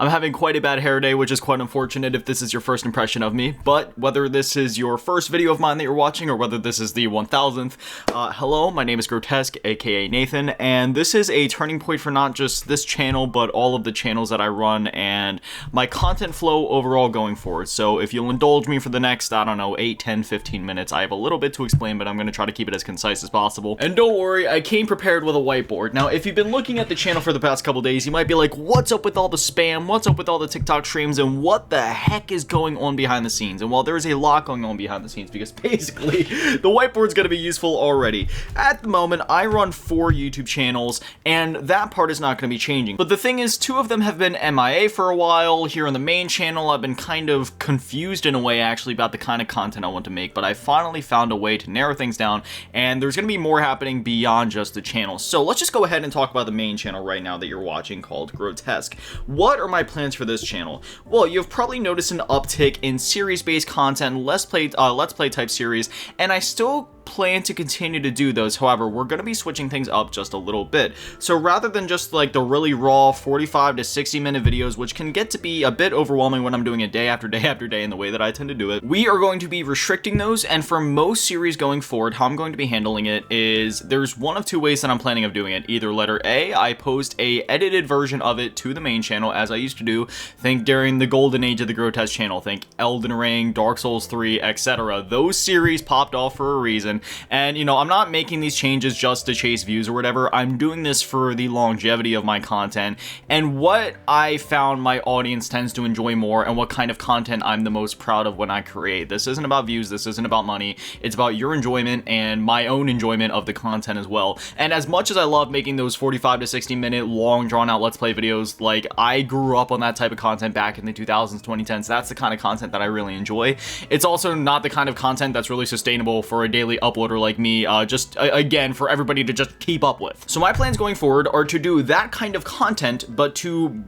I'm having quite a bad hair day, which is quite unfortunate if this is your first impression of me, but whether this is your first video of mine that you're watching or whether this is the 1000th, hello, my name is Grotesque, aka Nathan, and this is a turning point for not just this channel, but all of the channels that I run and my content flow overall going forward. So if you'll indulge me for the next, I don't know, 8, 10, 15 minutes, I have a little bit to explain, but I'm going to try to keep it as concise as possible. And don't worry, I came prepared with a whiteboard. Now, if you've been looking at the channel for the past couple days, you might be like, what's up with all the spam? What's up with all the TikTok streams, and what the heck is going on behind the scenes? And well, there's a lot going on behind the scenes because basically the whiteboard's going to be useful already. At the moment, I run 4 YouTube channels, and that part is not going to be changing. But the thing is, 2 of them have been MIA for a while. Here on the main channel, I've been kind of confused in a way actually about the kind of content I want to make, but I finally found a way to narrow things down, and there's going to be more happening beyond just the channel. So let's just go ahead and talk about the main channel right now that you're watching, called Grotesque. What are my plans for this channel? Well, you've probably noticed an uptick in series-based content, let's play type series, and I still plan to continue to do those. However, we're going to be switching things up just a little bit. So rather than just like the really raw 45 to 60 minute videos, which can get to be a bit overwhelming when I'm doing it day after day after day in the way that I tend to do it, we are going to be restricting those. And for most series going forward, how I'm going to be handling it is there's one of 2 ways that I'm planning of doing it. Either letter A, I post a edited version of it to the main channel as I used to do. Think during the golden age of the Grotesque channel. Think Elden Ring, Dark Souls 3, etc. Those series popped off for a reason. And, you know, I'm not making these changes just to chase views or whatever. I'm doing this for the longevity of my content and what I found my audience tends to enjoy more and what kind of content I'm the most proud of when I create. This isn't about views. This isn't about money. It's about your enjoyment and my own enjoyment of the content as well. And as much as I love making those 45 to 60 minute long drawn out Let's Play videos, like I grew up on that type of content back in the 2000s, 2010s. That's the kind of content that I really enjoy. It's also not the kind of content that's really sustainable for a daily uploader like me, again, for everybody to just keep up with. So my plans going forward are to do that kind of content, but to,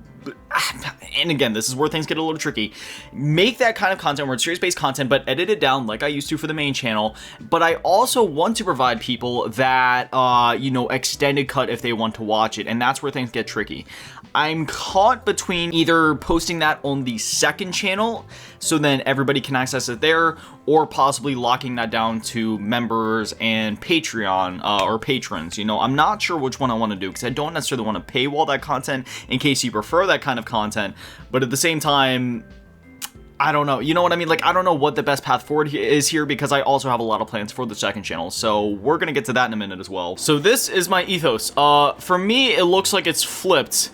and again, this is where things get a little tricky, make that kind of content where it's series-based content, but edit it down like I used to for the main channel. But I also want to provide people that, you know, extended cut if they want to watch it, and that's where things get tricky. I'm caught between either posting that on the second channel so then everybody can access it there, or possibly locking that down to members and Patreon or patrons. You know, I'm not sure which one I want to do because I don't necessarily want to paywall that content in case you prefer that kind of content, but at the same time, I don't know, you know what I mean? Like, I don't know what the best path forward is here because I also have a lot of plans for the second channel, so we're gonna get to that in a minute as well. So this is my ethos. For me, it looks like it's flipped.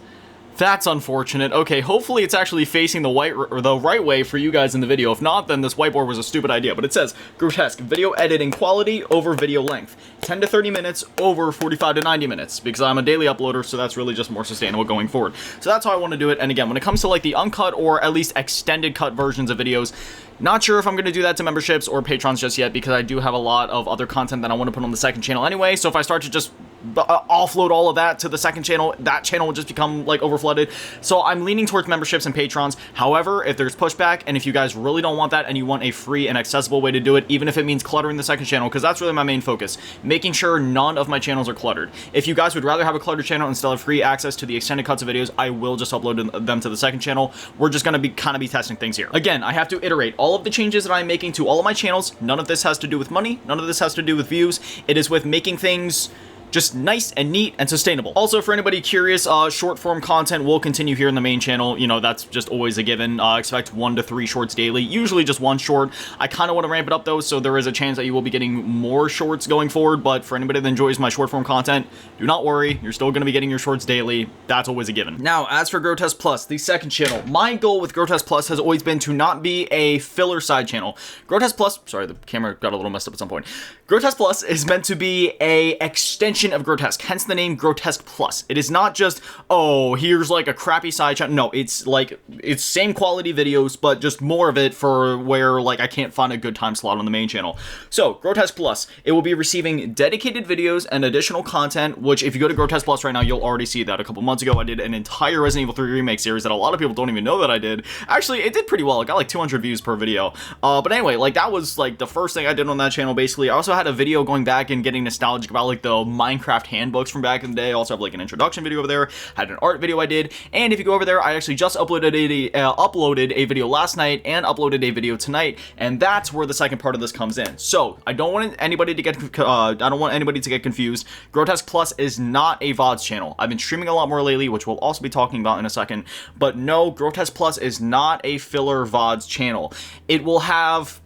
That's unfortunate. Okay, hopefully it's actually facing the right way for you guys in the video. If not, then this whiteboard was a stupid idea. But it says, Grotesque, video editing quality over video length. 10 to 30 minutes over 45 to 90 minutes. Because I'm a daily uploader, so that's really just more sustainable going forward. So that's how I want to do it. And again, when it comes to like the uncut or at least extended cut versions of videos, not sure if I'm going to do that to memberships or patrons just yet because I do have a lot of other content that I want to put on the second channel anyway. So if I start to just offload all of that to the second channel, that channel will just become like overflooded. So I'm leaning towards memberships and patrons. However, if there's pushback and if you guys really don't want that and you want a free and accessible way to do it, even if it means cluttering the second channel, because that's really my main focus, making sure none of my channels are cluttered. If you guys would rather have a cluttered channel and still have free access to the extended cuts of videos, I will just upload them to the second channel. We're just going to kind of be testing things here. Again, I have to iterate all of the changes that I'm making to all of my channels. None of this has to do with money. None of this has to do with views. It is with making things just nice and neat and sustainable. Also, for anybody curious, short form content will continue here in the main channel. You know, that's just always a given. Expect 1 to 3 shorts daily, usually just 1 short. I kind of want to ramp it up though, so there is a chance that you will be getting more shorts going forward, but for anybody that enjoys my short form content, do not worry, you're still going to be getting your shorts daily. That's always a given. Now, as for Grotest Plus, the second channel, my goal with Grotest Plus has always been to not be a filler side channel. Grotest Plus, sorry, the camera got a little messed up at some point. Grotest Plus is meant to be a extension of Grotesque, hence the name Grotest Plus. It is not just, oh, here's like a crappy side channel. No, it's like, it's same quality videos, but just more of it for where like I can't find a good time slot on the main channel. So, Grotesque Plus, it will be receiving dedicated videos and additional content, which if you go to Grotesque Plus right now, you'll already see that. A couple months ago, I did an entire Resident Evil 3 remake series that a lot of people don't even know that I did. Actually, it did pretty well. It got like 200 views per video. But anyway, like that was like the first thing I did on that channel, basically. I also had a video going back and getting nostalgic about like the Minecraft handbooks from back in the day. I also have like an introduction video over there, had an art video I did, and if you go over there, I actually just uploaded a video last night and uploaded a video tonight, and that's where the second part of this comes in. So I don't want anybody to get confused. Grotest Plus is not a VODs channel. I've been streaming a lot more lately, which we'll also be talking about in a second, but no, Grotest Plus is not a filler VODs channel. It will have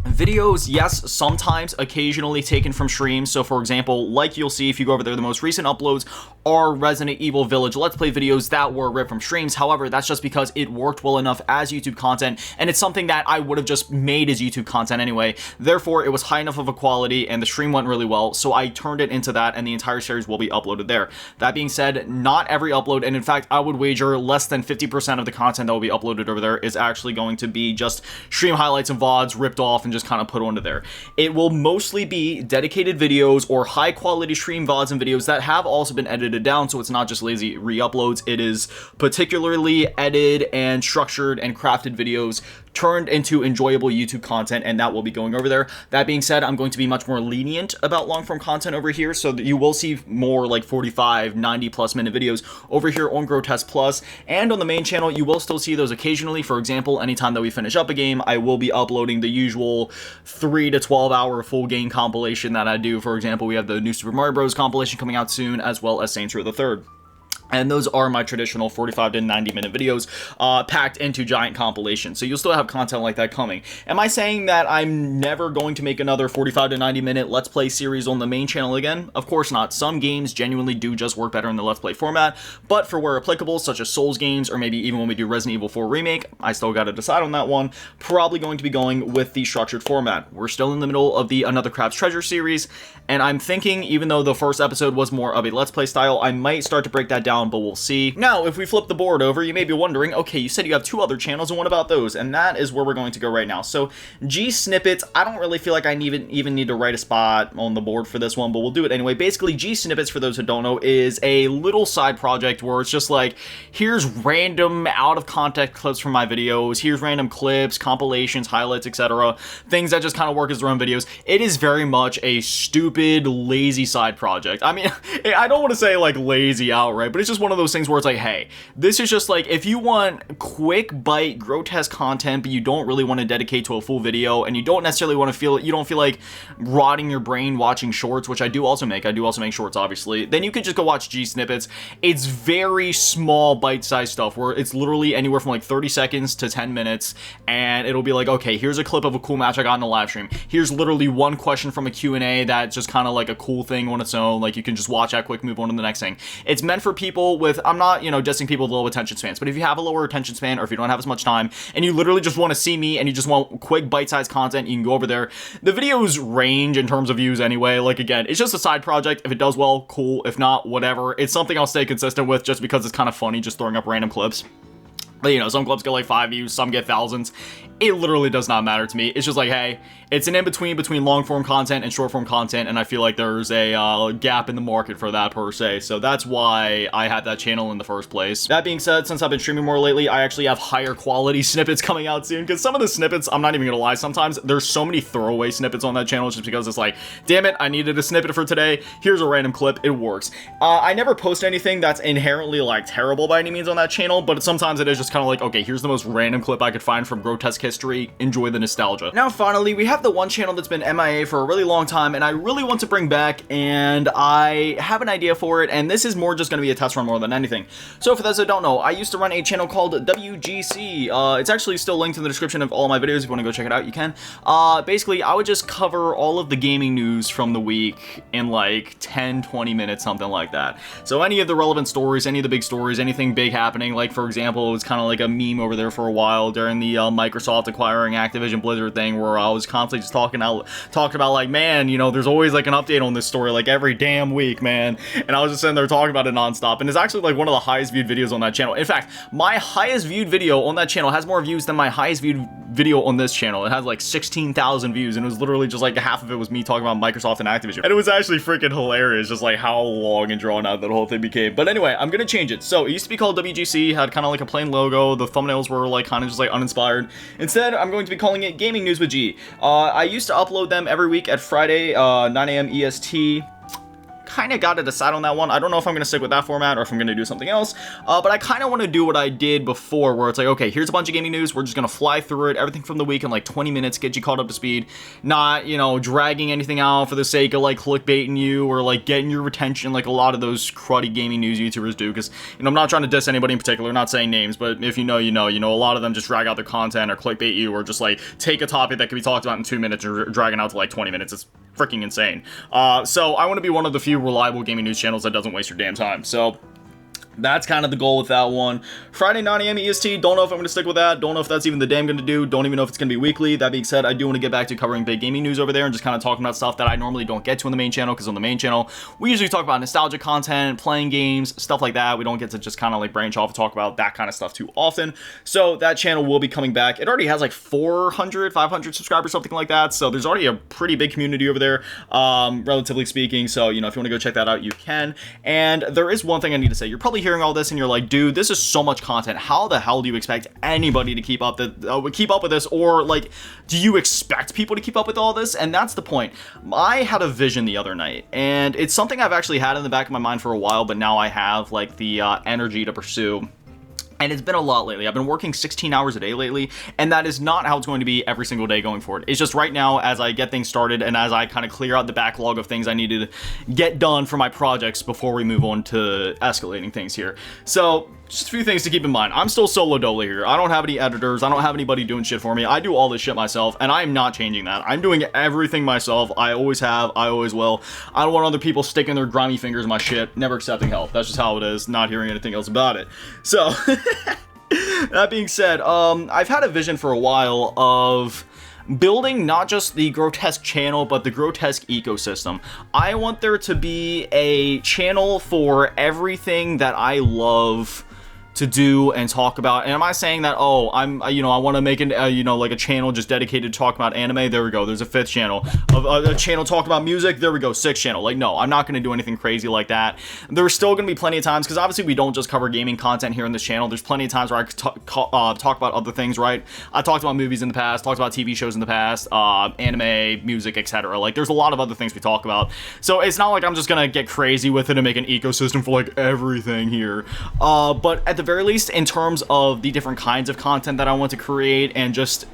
videos, yes, sometimes, occasionally taken from streams. So for example, like you'll see if you go over there, the most recent uploads are Resident Evil Village Let's Play videos that were ripped from streams. However, that's just because it worked well enough as YouTube content, and it's something that I would have just made as YouTube content anyway. Therefore, it was high enough of a quality and the stream went really well, so I turned it into that, and the entire series will be uploaded there. That being said, not every upload, and in fact, I would wager less than 50% of the content that will be uploaded over there is actually going to be just stream highlights and VODs ripped off and just kind of put onto there. It will mostly be dedicated videos or high quality stream VODs and videos that have also been edited down, so it's not just lazy re-uploads. It is particularly edited and structured and crafted videos turned into enjoyable YouTube content, and that will be going over there. That being said, I'm going to be much more lenient about long form content over here, so that you will see more like 45, 90 plus minute videos over here on Grotest Plus, and on the main channel you will still see those occasionally. For example, anytime that we finish up a game, I will be uploading the usual 3 to 12 hour full game compilation that I do. For example, we have the new Super Mario Bros. Compilation coming out soon, as well as Saints Row the Third. And those are my traditional 45 to 90 minute videos packed into giant compilations. So you'll still have content like that coming. Am I saying that I'm never going to make another 45 to 90 minute Let's Play series on the main channel again? Of course not. Some games genuinely do just work better in the Let's Play format, but for where applicable, such as Souls games, or maybe even when we do Resident Evil 4 Remake, I still got to decide on that one, probably going to be going with the structured format. We're still in the middle of the Another Crab's Treasure series, and I'm thinking, even though the first episode was more of a Let's Play style, I might start to break that down, but we'll see. Now, if we flip the board over, you may be wondering, okay, you said you have 2 other channels, and what about those? And that is where we're going to go right now. So, G Snippets, I don't really feel like I even need to write a spot on the board for this one, but we'll do it anyway. Basically, G Snippets, for those who don't know, is a little side project where it's just like, here's random out-of-context clips from my videos, here's random clips, compilations, highlights, etc. Things that just kind of work as their own videos. It is very much a stupid, lazy side project. I mean, I don't want to say like lazy outright, but it's just one of those things where it's like, hey, this is just like, if you want quick bite grotesque content, but you don't really want to dedicate to a full video, and you don't necessarily want to feel, you don't feel like rotting your brain watching shorts, which I do also make shorts, obviously, then you could just go watch G Snippets. It's very small bite-sized stuff where it's literally anywhere from like 30 seconds to 10 minutes, and it'll be like, okay, here's a clip of a cool match I got in a live stream. Here's literally one question from a Q&A that's just kind of like a cool thing on its own, like you can just watch that quick, move on to the next thing. It's meant for people with, I'm not, dissing people with low attention spans, but if you have a lower attention span, or if you don't have as much time, and you literally just want to see me, and you just want quick bite-sized content, you can go over there. The videos range in terms of views anyway. Like, again, it's just a side project. If it does well, cool. If not, whatever. It's something I'll stay consistent with just because it's kind of funny just throwing up random clips. But, some clips get like 5 views, some get thousands. It literally does not matter to me. It's just like, hey, it's an in-between between long-form content and short-form content, and I feel like there's a gap in the market for that, per se. So that's why I had that channel in the first place. That being said, since I've been streaming more lately, I actually have higher quality snippets coming out soon, because some of the snippets, I'm not even gonna lie, sometimes there's so many throwaway snippets on that channel just because it's like, damn it, I needed a snippet for today. Here's a random clip. It works. I never post anything that's inherently, like, terrible by any means on that channel, but sometimes it is just kind of like, okay, here's the most random clip I could find from grotesque history. Enjoy the nostalgia. Now, finally, we have the one channel that's been MIA for a really long time, and I really want to bring back, and I have an idea for it, and this is more just going to be a test run more than anything. So, for those that don't know, I used to run a channel called WGC. It's actually still linked in the description of all my videos. If you want to go check it out, you can. Basically, I would just cover all of the gaming news from the week in like 10, 20 minutes, something like that. So, any of the relevant stories, any of the big stories, anything big happening, like, for example, it was kind of like a meme over there for a while during the Microsoft acquiring Activision Blizzard thing, where I was constantly just talking about like, man, there's always like an update on this story like every damn week, man. And I was just sitting there talking about it nonstop, and it's actually like one of the highest viewed videos on that channel. In fact, my highest viewed video on that channel has more views than my highest viewed video on this channel. It has like 16,000 views, and it was literally just like half of it was me talking about Microsoft and Activision. And it was actually freaking hilarious, just like how long and drawn out that whole thing became. But anyway, I'm gonna change it. So it used to be called WGC, had kind of like a plain logo. The thumbnails were like kind of just like uninspired. Instead, I'm going to be calling it Gaming News with G. I used to upload them every week at Friday, 9 a.m. EST. kind of got to decide on that one. I don't know if I'm going to stick with that format or if I'm going to do something else, but I kind of want to do what I did before, where it's like, okay, here's a bunch of gaming news, we're just going to fly through it, everything from the week in like 20 minutes, get you caught up to speed, not, you know, dragging anything out for the sake of like clickbaiting you or like getting your attention like a lot of those cruddy gaming news YouTubers do, because, you know, I'm not trying to diss anybody in particular, not saying names, but if you know, you know, a lot of them just drag out their content or clickbait you, or just like take a topic that can be talked about in 2 minutes and drag it out to like 20 minutes. It's freaking insane. So I want to be one of the few reliable gaming news channels that doesn't waste your damn time. So that's kind of the goal with that one. Friday 9 a.m. EST, don't know if I'm going to stick with that. Don't know if that's even the day I'm going to do. Don't even know if it's going to be weekly. That being said, I do want to get back to covering big gaming news over there and just kind of talking about stuff that I normally don't get to on the main channel, because on the main channel, we usually talk about nostalgia content, playing games, stuff like that. We don't get to just kind of like branch off and talk about that kind of stuff too often. So that channel will be coming back. It already has like 400, 500 subscribers, something like that. So there's already a pretty big community over there, relatively speaking. So, you know, if you want to go check that out, you can. And there is one thing I need to say. You're probably hearing all this and you're like, dude, this is so much content. How the hell do you expect anybody to keep up with this? Or like, do you expect people to keep up with all this? And that's the point. I had a vision the other night, and it's something I've actually had in the back of my mind for a while, but now I have like the energy to pursue. And it's been a lot lately. I've been working 16 hours a day lately, and that is not how it's going to be every single day going forward. It's just right now, as I get things started and as I kind of clear out the backlog of things I need to get done for my projects before we move on to escalating things here. So just a few things to keep in mind. I'm still solo dolo here. I don't have any editors. I don't have anybody doing shit for me. I do all this shit myself, and I'm not changing that. I'm doing everything myself. I always have. I always will. I don't want other people sticking their grimy fingers in my shit, never accepting help. That's just how it is, not hearing anything else about it. So, that being said, I've had a vision for a while of building not just the Grotest channel, but the Grotest ecosystem. I want there to be a channel for everything that I love to do and talk about. And am I saying that, oh, I'm, you know, I want to make an, you know, like a channel just dedicated to talk about anime? There we go. There's a 5th channel. A channel talk about music? There we go. 6th channel. Like, no, I'm not going to do anything crazy like that. There's still going to be plenty of times, because obviously we don't just cover gaming content here in this channel. There's plenty of times where I could talk about other things, right? I talked about movies in the past, talked about TV shows in the past, anime, music, etc. Like, there's a lot of other things we talk about. So it's not like I'm just going to get crazy with it and make an ecosystem for like everything here. But at the very least, in terms of the different kinds of content that I want to create, and just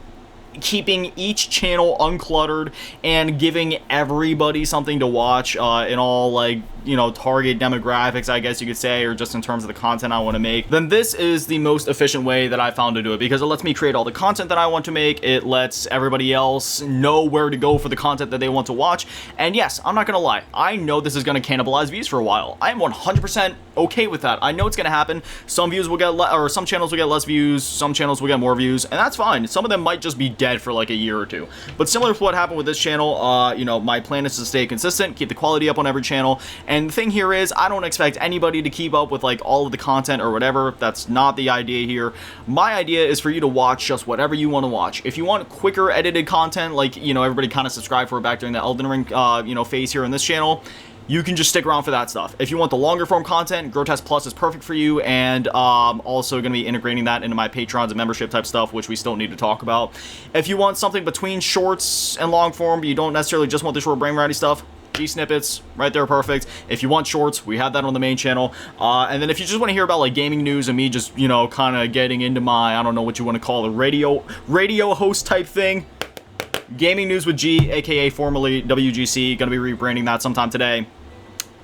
keeping each channel uncluttered and giving everybody something to watch in all, like, you know, target demographics, I guess you could say, or just in terms of the content I want to make, then this is the most efficient way that I found to do it, because it lets me create all the content that I want to make. It lets everybody else know where to go for the content that they want to watch. And yes, I'm not gonna lie, I know this is gonna cannibalize views for a while. I am 100% okay with that. I know it's gonna happen. Some views will get or some channels will get less views, some channels will get more views, and that's fine. Some of them might just be dead for like a year or two. But similar to what happened with this channel, you know, my plan is to stay consistent, keep the quality up on every channel. And the thing here is, I don't expect anybody to keep up with like all of the content or whatever. That's not the idea here. My idea is for you to watch just whatever you want to watch. If you want quicker edited content, like, you know, everybody kind of subscribed for back during the Elden Ring, you know, phase here in this channel, you can just stick around for that stuff. If you want the longer form content, Grotest Plus is perfect for you, and also going to be integrating that into my Patrons and membership type stuff, which we still need to talk about. If you want something between shorts and long form, but you don't necessarily just want the short brain rowdy stuff, Snippets, right there, perfect. If you want shorts, we have that on the main channel. And then if you just want to hear about like gaming news and me just, you know, kind of getting into my, I don't know what you want to call it, radio host type thing, Gaming News with G, aka formerly WGC, gonna be rebranding that sometime today.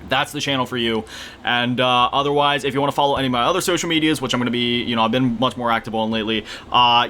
That's the channel for you. And otherwise, if you want to follow any of my other social medias, which I'm going to be, you know, I've been much more active on lately,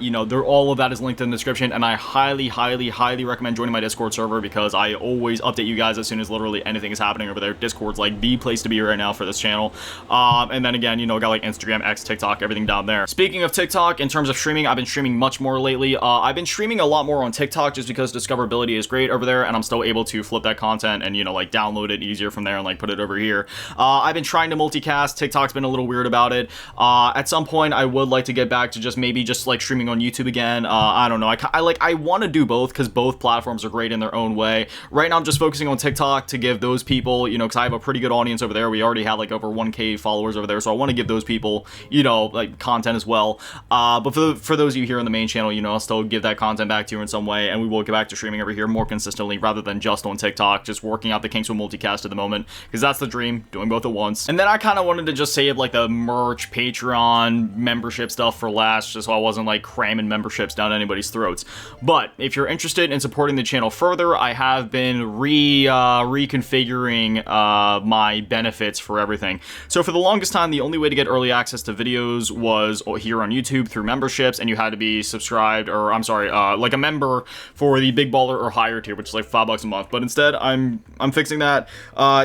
you know, all of that is linked in the description, and I highly, highly, highly recommend joining my Discord server, because I always update you guys as soon as literally anything is happening over there. Discord's like the place to be right now for this channel. And then again, you know, got like Instagram, X, TikTok, everything down there. Speaking of TikTok, in terms of streaming, I've been streaming much more lately. I've been streaming a lot more on TikTok just because discoverability is great over there, and I'm still able to flip that content and, you know, like download it easier from there and like put it over here. I've been trying to multicast. TikTok's been a little weird about it. At some point, I would like to get back to just maybe just like streaming on YouTube again. I don't know. I want to do both, because both platforms are great in their own way. Right now, I'm just focusing on TikTok to give those people, you know, because I have a pretty good audience over there. We already have like over 1K followers over there, so I want to give those people, you know, like content as well. But for those of you here on the main channel, you know, I'll still give that content back to you in some way, and we will get back to streaming over here more consistently rather than just on TikTok. Just working out the kinks with multicast at the moment, because because that's the dream, doing both at once. And then I kind of wanted to just save like the merch, Patreon, membership stuff for last, just so I wasn't like cramming memberships down anybody's throats. But if you're interested in supporting the channel further, I have been reconfiguring my benefits for everything. So for the longest time, the only way to get early access to videos was here on YouTube through memberships, and you had to be subscribed, or I'm sorry, like a member for the big baller or higher tier, which is like $5 a month. But instead, I'm fixing that.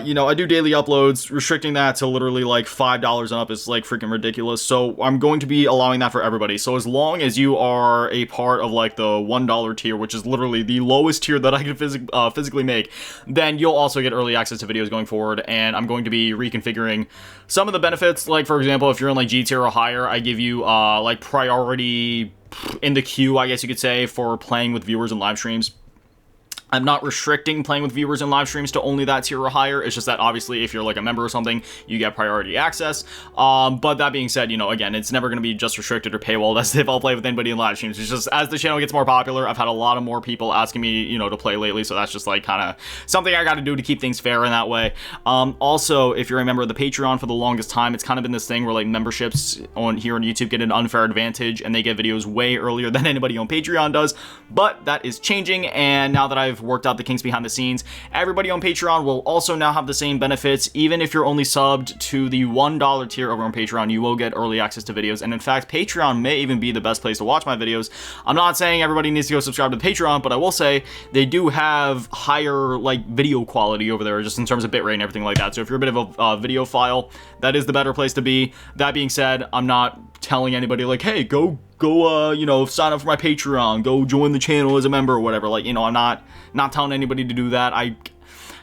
You know, I do daily uploads. Restricting that to literally like $5 and up is like freaking ridiculous. So I'm going to be allowing that for everybody. So as long as you are a part of like the $1 tier, which is literally the lowest tier that I can physically make, then you'll also get early access to videos going forward. And I'm going to be reconfiguring some of the benefits. Like for example, if you're in like G tier or higher, I give you like priority in the queue, I guess you could say, for playing with viewers in live streams. I'm not restricting playing with viewers in live streams to only that tier or higher. It's just that obviously if you're like a member or something, you get priority access. But that being said, you know, again, it's never going to be just restricted or paywalled as if I'll play with anybody in live streams. It's just as the channel gets more popular, I've had a lot of more people asking me, you know, to play lately. So that's just like kind of something I got to do to keep things fair in that way. Also, if you're a member of the Patreon, for the longest time, it's kind of been this thing where like memberships here on YouTube get an unfair advantage and they get videos way earlier than anybody on Patreon does. But that is changing, and now that I've worked out the kinks behind the scenes, everybody on Patreon will also now have the same benefits. Even if you're only subbed to the $1 tier over on Patreon, you will get early access to videos. And in fact, Patreon may even be the best place to watch my videos. I'm not saying everybody needs to go subscribe to the Patreon, but I will say they do have higher like video quality over there, just in terms of bitrate and everything like that. So if you're a bit of a video file, that is the better place to be. That being said, I'm not telling anybody like, hey, go you know, sign up for my Patreon, go join the channel as a member or whatever. Like, you know, I'm not telling anybody to do that.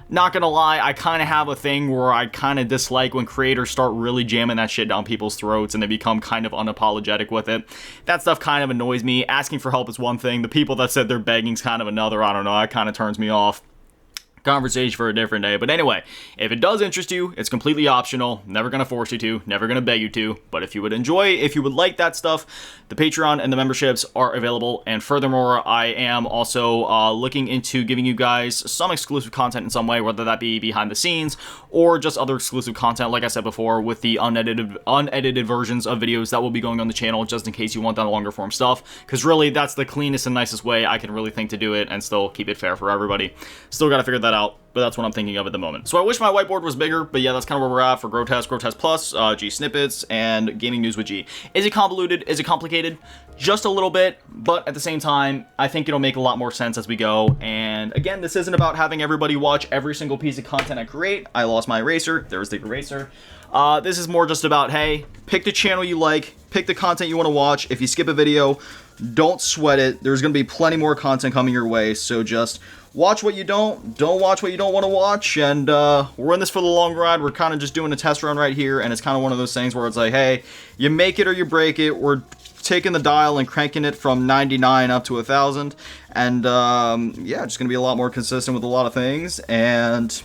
Not gonna lie, I kind of have a thing where I kind of dislike when creators start really jamming that shit down people's throats and they become kind of unapologetic with it. That stuff kind of annoys me. Asking for help is one thing. The people that said they're begging is kind of another. I don't know, that kind of turns me off. Conversation for a different day. But anyway, if it does interest you, it's completely optional. Never gonna force you to, never gonna beg you to. But if you would enjoy, if you would like that stuff, the Patreon and the memberships are available. And furthermore, I am also looking into giving you guys some exclusive content in some way, whether that be behind the scenes or just other exclusive content, like I said before, with the unedited versions of videos that will be going on the channel, just in case you want that longer form stuff. Because really, that's the cleanest and nicest way I can really think to do it and still keep it fair for everybody. Still gotta figure that out, but that's what I'm thinking of at the moment. So I wish my whiteboard was bigger, but yeah, that's kind of where we're at for Grotest, Grotest Plus, G Snippets, and Gaming News with G. Is it convoluted? Is it complicated? Just a little bit, but at the same time, I think it'll make a lot more sense as we go. And again, this isn't about having everybody watch every single piece of content I create. I lost my eraser. There's the eraser. This is more just about, hey, pick the channel you like, pick the content you want to watch. If you skip a video, don't sweat it. There's going to be plenty more content coming your way, so just watch what you don't watch what you don't want to watch, and we're in this for the long ride. We're kind of just doing a test run right here, and it's kind of one of those things where it's like, hey, you make it or you break it. We're taking the dial and cranking it from 99 up to 1,000, and yeah, just going to be a lot more consistent with a lot of things, and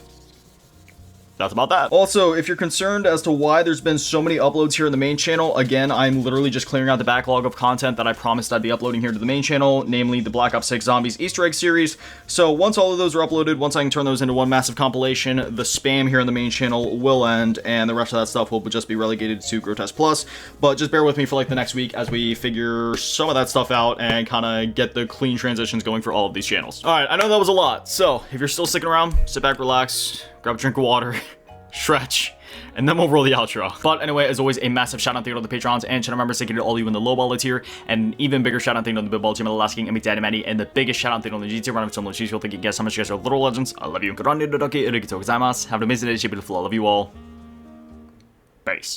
that's about that. Also, if you're concerned as to why there's been so many uploads here in the main channel, again, I'm literally just clearing out the backlog of content that I promised I'd be uploading here to the main channel, namely the Black Ops 6 Zombies Easter egg series. So once all of those are uploaded, once I can turn those into one massive compilation, the spam here in the main channel will end, and the rest of that stuff will just be relegated to Grotest Plus. But just bear with me for like the next week as we figure some of that stuff out and kind of get the clean transitions going for all of these channels. All right, I know that was a lot, so if you're still sticking around, sit back, relax, grab a drink of water, stretch, and then we'll roll the outro. But anyway, as always, a massive shout out to the Patrons and channel members. Thank you to all you in the low baller tier, and even bigger shout out to the big ball team, Alasking, and Daddy Matty, and the biggest shout out to the G tier. Run some G tier. Thank you guys so much. You guys are little legends. I love you. Have an amazing day. Beautiful. I love you all. Peace.